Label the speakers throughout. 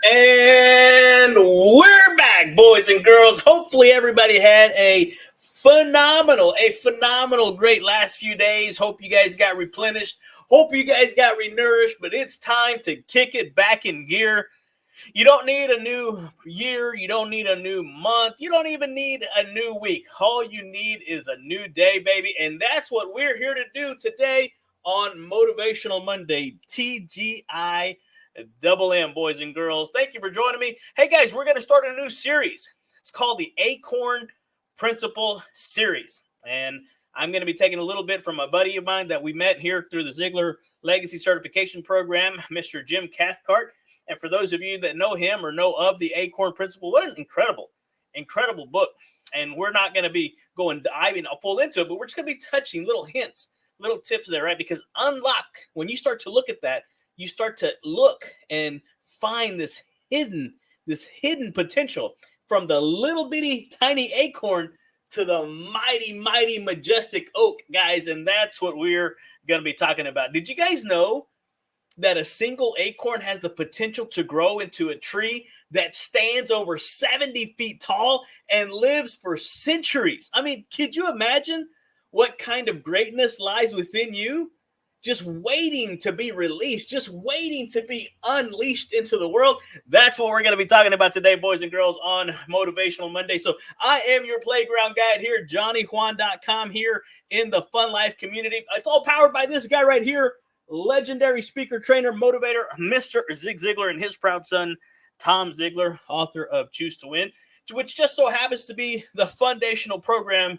Speaker 1: And we're back, boys and girls. Hopefully everybody had a phenomenal, great last few days. Hope you guys got replenished. Hope you guys got renourished, but it's time to kick it back in gear. You don't need a new year. You don't need a new month. You don't even need a new week. All you need is a new day, baby. And that's what we're here to do today on Motivational Monday, TGI Double M, boys and girls. Thank you for joining me. Hey, guys, we're going to start a new series. It's called the Acorn Principle Series. And I'm going to be taking a little bit from a buddy of mine that we met here through the Ziegler Legacy Certification Program, Mr. Jim Cathcart. And for those of you that know him or know of the Acorn Principle, what an incredible book. And we're not going to be diving full into it, but we're just going to be touching little hints, little tips there, right? Because when you start to look at that, you start to look and find this hidden potential from the little bitty tiny acorn to the mighty majestic oak, guys. And that's what we're going to be talking about. Did you guys know that a single acorn has the potential to grow into a tree that stands over 70 feet tall and lives for centuries? I mean, could you imagine what kind of greatness lies within you? Just waiting to be released, just waiting to be unleashed into the world. That's what we're going to be talking about today, boys and girls, on Motivational Monday. So I am your playground guide here, JohnnyJuan.com, here in the Fun Life community. It's all powered by this guy right here, legendary speaker, trainer, motivator, Mr. Zig Ziglar, and his proud son, Tom Ziglar, author of Choose to Win, which just so happens to be the foundational program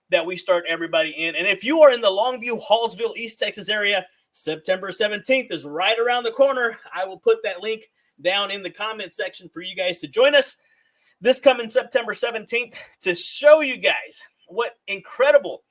Speaker 1: that we start everybody in. And if you are in the Longview, Hallsville, East Texas area, September 17th is right around the corner. I will put that link down in the comment section for you guys to join us this coming September 17th to show you guys what incredible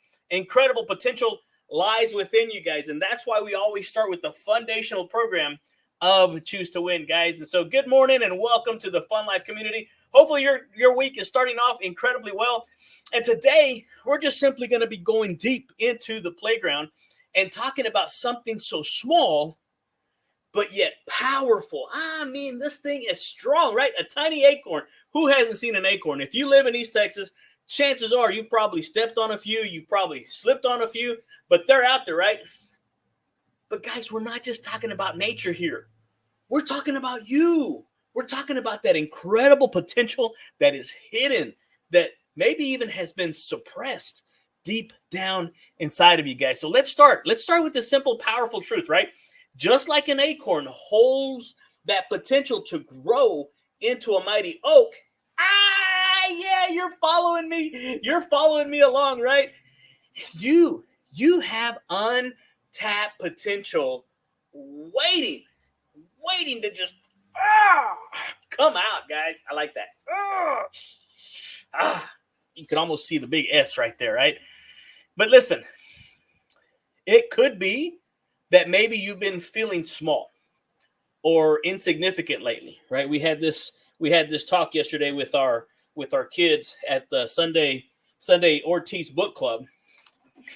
Speaker 1: potential lies within you guys. And that's why we always start with the foundational program of Choose to Win, guys. And so good morning and welcome to the Fun Life community. Hopefully your week is starting off incredibly well. And today, we're just simply going to be going deep into the playground and talking about something so small, but yet powerful. I mean, this thing is strong, right? A tiny acorn. Who hasn't seen an acorn? If you live in East Texas, chances are you've probably stepped on a few. You've probably slipped on a few, but they're out there, right? But guys, we're not just talking about nature here. We're talking about you. We're talking about that incredible potential that is hidden, that maybe even has been suppressed deep down inside of you guys. So let's start. Let's start with the simple, powerful truth, right? Just like an acorn holds that potential to grow into a mighty oak. Yeah, you're following me. You're following me along, right? You have untapped potential waiting to just come out, guys. I like that. You can almost see the big S right there, right? But listen, it could be that maybe you've been feeling small or insignificant lately, right? We had this talk yesterday with our kids at the Sunday Ortiz Book Club,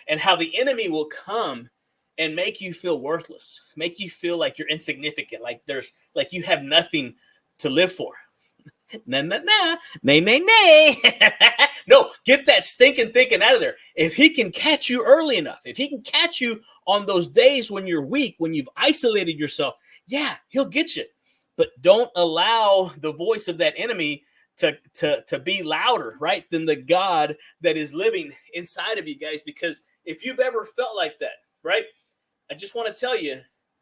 Speaker 1: and how the enemy will come and make you feel worthless, make you feel like you're insignificant, like you have nothing to live for. Nah. No, get that stinking thinking out of there. If he can catch you early enough, if he can catch you on those days when you're weak, when you've isolated yourself, yeah, he'll get you. But don't allow the voice of that enemy to be louder, right, than the God that is living inside of you guys. Because if you've ever felt like that, right, I just want to tell you,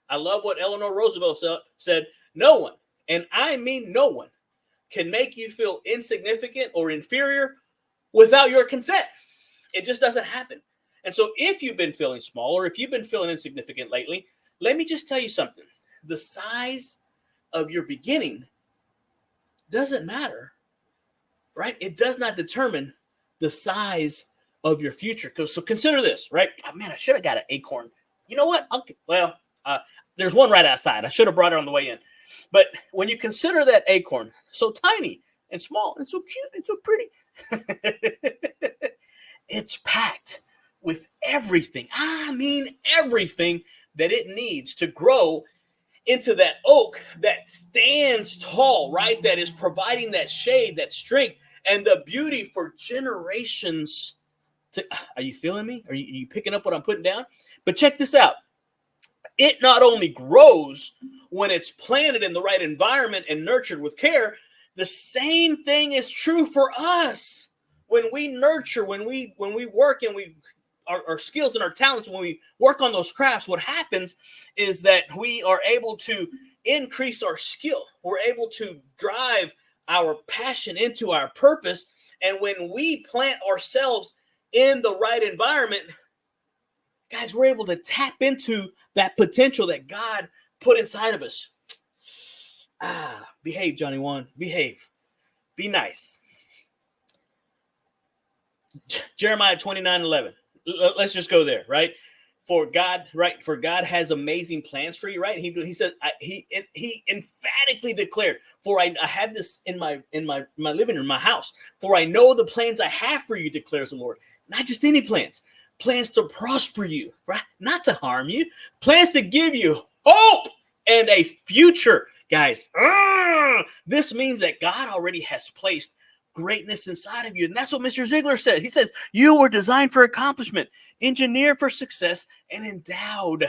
Speaker 1: I love what Eleanor Roosevelt said. No one, and I mean no one, can make you feel insignificant or inferior without your consent. It just doesn't happen. And so if you've been feeling small or if you've been feeling insignificant lately, let me just tell you something. The size of your beginning doesn't matter, right? It does not determine the size of your future. So consider this, right? Oh, man, I should have got an acorn. You know what? Okay. Well, there's one right outside. I should have brought it on the way in. But when you consider that acorn, so tiny and small and so cute and so pretty, it's packed with everything. I mean, everything that it needs to grow into that oak that stands tall, right? That is providing that shade, that strength, and the beauty for generations. Are you feeling me? Are you picking up what I'm putting down? But check this out. It not only grows when it's planted in the right environment and nurtured with care, the same thing is true for us. When we nurture, when we work and we our skills and our talents, when we work on those crafts, what happens is that we are able to increase our skill. We're able to drive our passion into our purpose. And when we plant ourselves in the right environment, guys, we're able to tap into that potential that God put inside of us. Behave, Johnny One. Behave. Be nice. Jeremiah 29:11. Let's just go there, right? For God has amazing plans for you, right? He said, he emphatically declared, for I have this in my living room, my house. For I know the plans I have for you, declares the Lord. Not just any plans to prosper you, right? Not to harm you, plans to give you hope and a future, guys. This means that God already has placed greatness inside of you. And that's what Mr. Ziegler said. He says, you were designed for accomplishment, engineered for success, and endowed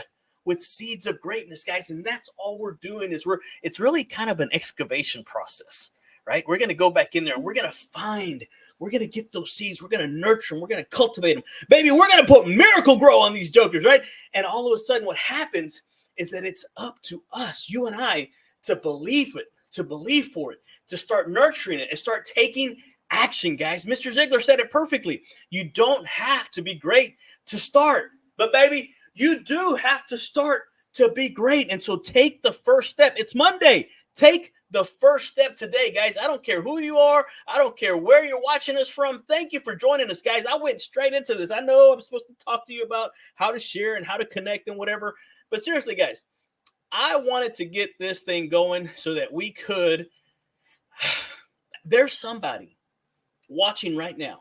Speaker 1: with seeds of greatness, guys. And that's all we're doing is it's really kind of an excavation process, right? We're going to go back in there and we're going to get those seeds. We're going to nurture them. We're going to cultivate them. Baby, we're going to put Miracle Grow on these jokers, right? And all of a sudden what happens is that it's up to us, you and I, to believe it, to believe for it, to start nurturing it and start taking action, guys. Mr. Ziegler said it perfectly. You don't have to be great to start, but baby, you do have to start to be great. And so take the first step. It's Monday. Take the first step today, guys. I don't care who you are. I don't care where you're watching us from. Thank you for joining us, guys. I went straight into this. I know I'm supposed to talk to you about how to share and how to connect and whatever, but seriously, guys, I wanted to get this thing going so that we could. There's somebody watching right now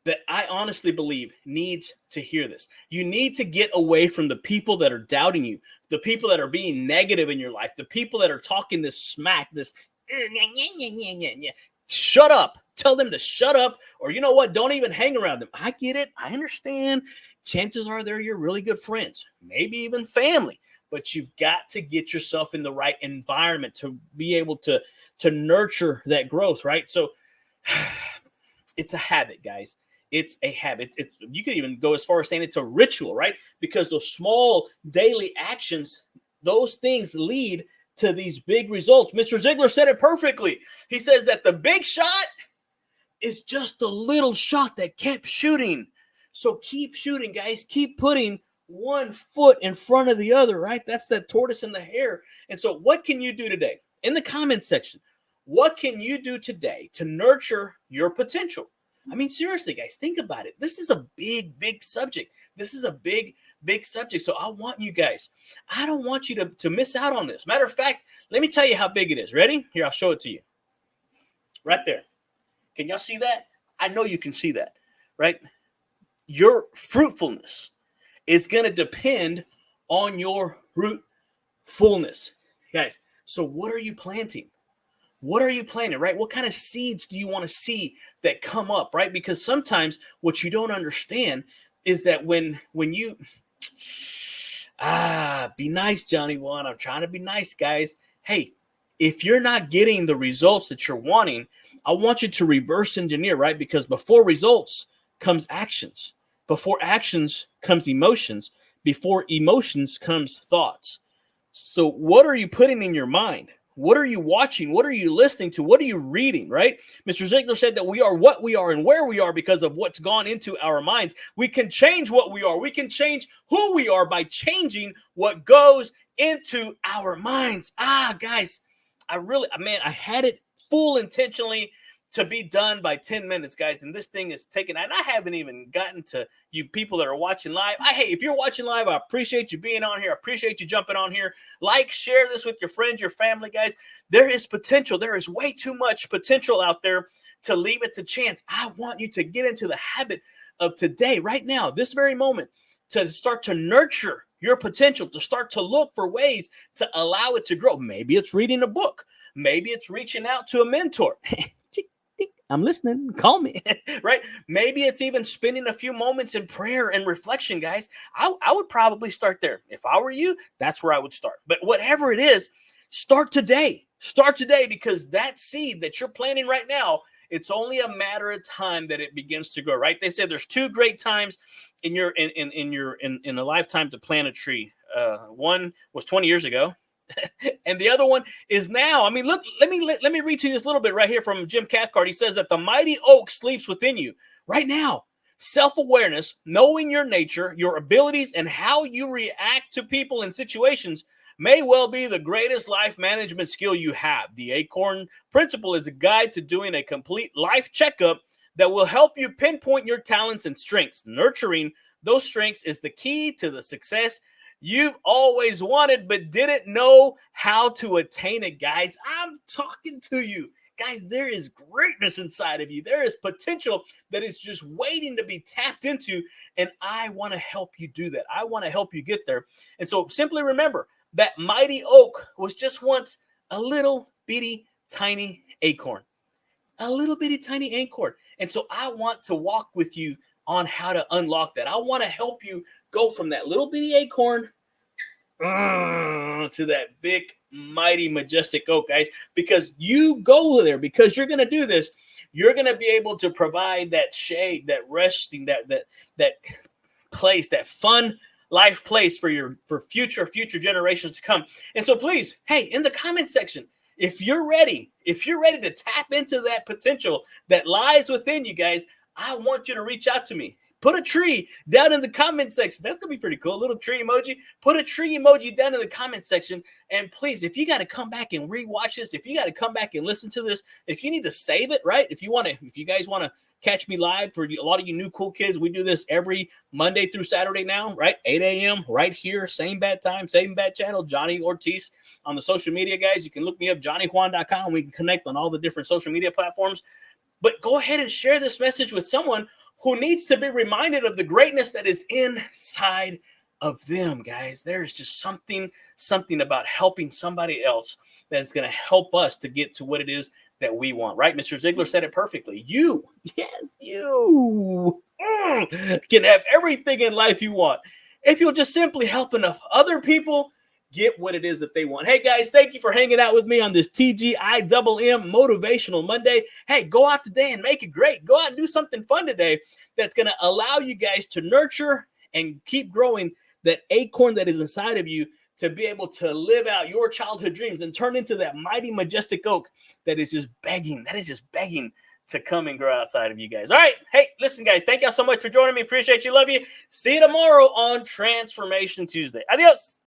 Speaker 1: that I honestly believe needs to hear this. You need to get away from the people that are doubting you, the people that are being negative in your life, the people that are talking this smack, this shut up. Tell them to shut up, or you know what? Don't even hang around them. I get it. I understand. Chances are they're your really good friends, maybe even family, but you've got to get yourself in the right environment to be able to nurture that growth, right? So it's a habit, guys. It's a habit. You could even go as far as saying it's a ritual, right? Because those small daily actions, those things lead to these big results. Mr. Ziegler said it perfectly. He says that the big shot is just a little shot that kept shooting. So keep shooting, guys. Keep putting one foot in front of the other, right? That's that tortoise and the hare. And so what can you do today? In the comments section, what can you do today to nurture your potential? I mean, seriously, guys, think about it. This is a big, big subject. This is a big, big subject. So I want you guys, I don't want you to miss out on this. Matter of fact, let me tell you how big it is. Ready? Here, I'll show it to you. Right there. Can y'all see that? I know you can see that, right? Your fruitfulness is going to depend on your rootfulness. Guys, so what are you planting? What are you planting, right? What kind of seeds do you want to see that come up, right? Because sometimes what you don't understand is that when you, be nice, Johnny One. I'm trying to be nice, guys. Hey, if you're not getting the results that you're wanting, I want you to reverse engineer, right? Because before results comes actions. Before actions comes emotions. Before emotions comes thoughts. So what are you putting in your mind? What are you watching? What are you listening to? What are you reading, right? Mr. Ziegler said that we are what we are and where we are because of what's gone into our minds. We can change what we are. We can change who we are by changing what goes into our minds. Guys, I had it full intentionally to be done by 10 minutes, guys. And this thing is taking, and I haven't even gotten to you people that are watching live. Hey, if you're watching live, I appreciate you being on here. I appreciate you jumping on here. Like, share this with your friends, your family, guys. There is potential. There is way too much potential out there to leave it to chance. I want you to get into the habit of today, right now, this very moment, to start to nurture your potential, to start to look for ways to allow it to grow. Maybe it's reading a book. Maybe it's reaching out to a mentor. I'm listening. Call me, right? Maybe it's even spending a few moments in prayer and reflection, guys. I would probably start there. If I were you, that's where I would start. But whatever it is, start today. Start today, because that seed that you're planting right now, it's only a matter of time that it begins to grow, right? They say there's two great times in a lifetime to plant a tree. One was 20 years ago, and the other one is now. I mean, look, let me read to you this little bit right here from Jim Cathcart. He says that the mighty oak sleeps within you right now. Self-awareness, knowing your nature, your abilities, and how you react to people and situations may well be the greatest life management skill you have. The Acorn principle is a guide to doing a complete life checkup that will help you pinpoint your talents and strengths. Nurturing those strengths is the key to the success you've always wanted but didn't know how to attain it, guys. I'm talking to you. Guys, there is greatness inside of you. There is potential that is just waiting to be tapped into, and I want to help you do that. I want to help you get there. And so simply remember, that mighty oak was just once a little bitty tiny acorn. A little bitty tiny acorn. And so I want to walk with you on how to unlock that. I want to help you go from that little bitty acorn to that big, mighty, majestic oak, guys. Because you go there, because you're going to do this, you're going to be able to provide that shade, that resting, that place, that fun life place for future generations to come. And so please, hey, in the comment section, if you're ready to tap into that potential that lies within you, guys, I want you to reach out to me. Put a tree down in the comment section. That's going to be pretty cool. A little tree emoji. Put a tree emoji down in the comment section. And please, if you got to come back and rewatch this, if you got to come back and listen to this, if you need to save it, right? If you guys want to catch me live, for a lot of you new cool kids, we do this every Monday through Saturday now, right? 8 a.m. right here. Same bad time, same bad channel. Johnny Ortiz on the social media, guys. You can look me up, johnnyjuan.com. We can connect on all the different social media platforms. But go ahead and share this message with someone who needs to be reminded of the greatness that is inside of them, guys. There's just something about helping somebody else that's going to help us to get to what it is that we want, right? Mr. Ziegler said it perfectly. You, yes, you can have everything in life you want if you'll just simply help enough other people get what it is that they want. Hey, guys, thank you for hanging out with me on this TGIM Motivational Monday. Hey, go out today and make it great. Go out and do something fun today that's going to allow you guys to nurture and keep growing that acorn that is inside of you, to be able to live out your childhood dreams and turn into that mighty, majestic oak that is just begging to come and grow outside of you guys. All right. Hey, listen, guys, thank y'all so much for joining me. Appreciate you. Love you. See you tomorrow on Transformation Tuesday. Adios.